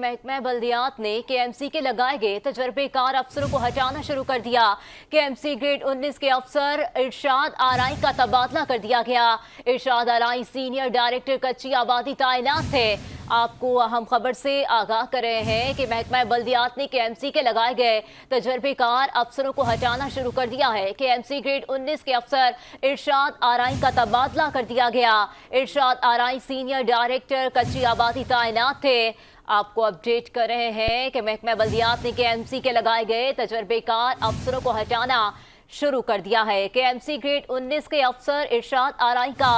महकमा बल्दियात ने केएमसी के लगाए गए तजर्बेकार अफसरों को हटाना शुरू कर दिया। केएमसी ग्रेड 19 के अफसर इरशाद आराई का तबादला कर दिया गया। इरशाद आराई सीनियर डायरेक्टर कच्ची आबादी तैनात थे। आपको अहम खबर से आगाह कर रहे हैं कि महकमा बल्दियात ने केएमसी के लगाए गए तजर्बेकार अफसरों को हटाना शुरू कर दिया है। केएमसी ग्रेड 19 के अफसर इरशाद आराई का तबादला कर दिया गया। इरशाद आराई सीनियर डायरेक्टर कच्ची आबादी तैनात थे। आपको अपडेट कर रहे हैं कि महकमा बल्दियात ने केएमसी के लगाए गए तजर्बेकार अफसरों को हटाना शुरू कर दिया है। केएमसी ग्रेड 19 के अफसर इरशाद आराई का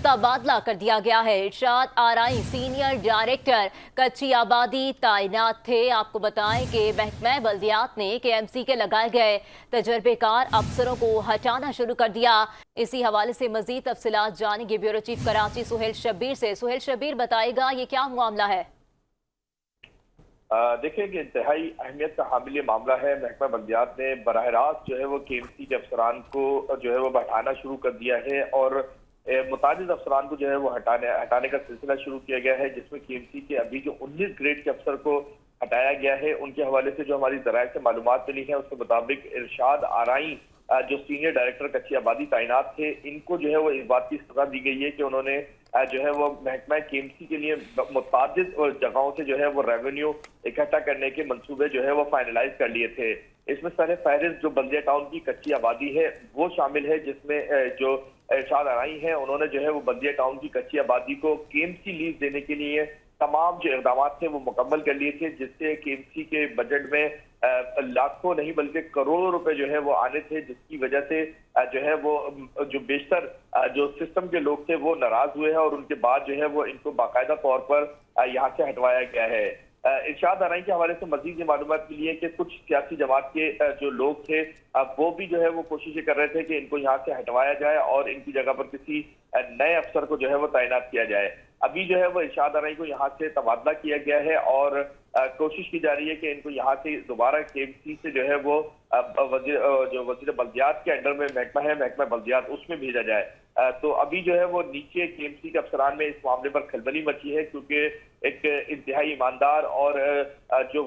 तबादला कर दिया गया है। इरशाद आराई सीनियर डायरेक्टर कच्ची आबादी तैनात थे। आपको बताएं कि महकमा बल्दियात ने केएमसी के लगाए गए तजर्बेकार अफसरों को हटाना शुरू कर दिया। इसी हवाले से मजीद तफसीलात जानेंगे ब्यूरो चीफ कराची सुहेल शब्बीर से। सुहेल शब्बीर, बताएगा ये क्या मामला है? देखिए कि इंतहाई अहमियत का हामिल मामला है। महकमा बल्दियात ने बराह रास्त जो है वो केएमसी के अफसरान को जो है वो हटाना शुरू कर दिया है और मुतादिद अफसरान को जो है वो हटाने का सिलसिला शुरू किया गया है, जिसमें केएमसी के अभी जो 19 ग्रेड के अफसर को हटाया गया है। उनके हवाले से जो हमारी ज़राए से मालूमात मिली है उसके मुताबिक इरशाद आराई जो सीनियर डायरेक्टर कच्ची आबादी तैनात थे, इनको जो है वो इस बात की सजा दी गई है कि उन्होंने जो है वो महकमा केएमसी के लिए मुतादिद जगहों से जो है वो रेवेन्यू इकट्ठा करने के मंसूबे जो है वो फाइनलाइज कर लिए थे। इसमें सर फहरिस्त जो बल्दिया टाउन की कच्ची आबादी है वो शामिल है, जिसमें जो इरशाद आराई है उन्होंने जो है वो बल्दिया टाउन की कच्ची आबादी को केएमसी लीज देने के लिए तमाम जो इकदाम थे वो मुकम्मल कर लिए थे, जिससे केएमसी के बजट में लाखों नहीं बल्कि करोड़ों रुपए जो है वो आने थे, जिसकी वजह से जो है वो जो बेशतर जो सिस्टम के लोग थे वो नाराज हुए हैं और उनके बाद जो है वो इनको बाकायदा तौर पर यहाँ से हटवाया गया है। इरशाद आराई के हवाले से मजीद ये मालूमात मिली है कि कुछ सियासी जमात के जो लोग थे वो भी जो है वो कोशिशें कर रहे थे कि इनको यहाँ से हटवाया जाए और इनकी जगह पर किसी नए अफसर को जो है वो तैनात किया जाए। अभी जो है वो इरशाद आराई को यहाँ से तबादला किया गया है और कोशिश की जा रही है कि इनको यहाँ से दोबारा केएमसी से जो है वो वजीर बल्दियात के अंडर में महकमा है, महकमा बल्दियात, उसमें भेजा जाए। तो अभी जो है वो नीचे केएमसी के अफसरान में इस मामले पर खलबली मची है, क्योंकि एक इंतहाई ईमानदार और जो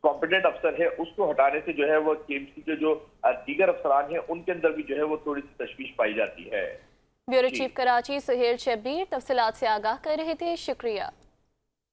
कॉम्पिटेंट अफसर है उसको हटाने से जो है वो केएमसी के जो दीगर अफसरान है उनके अंदर भी जो है वो थोड़ी सी तशवीश पाई जाती है। ब्यूरो चीफ कराची सुहेल शब्बीर तफसीलात से आगाह कर रहे थे। शुक्रिया।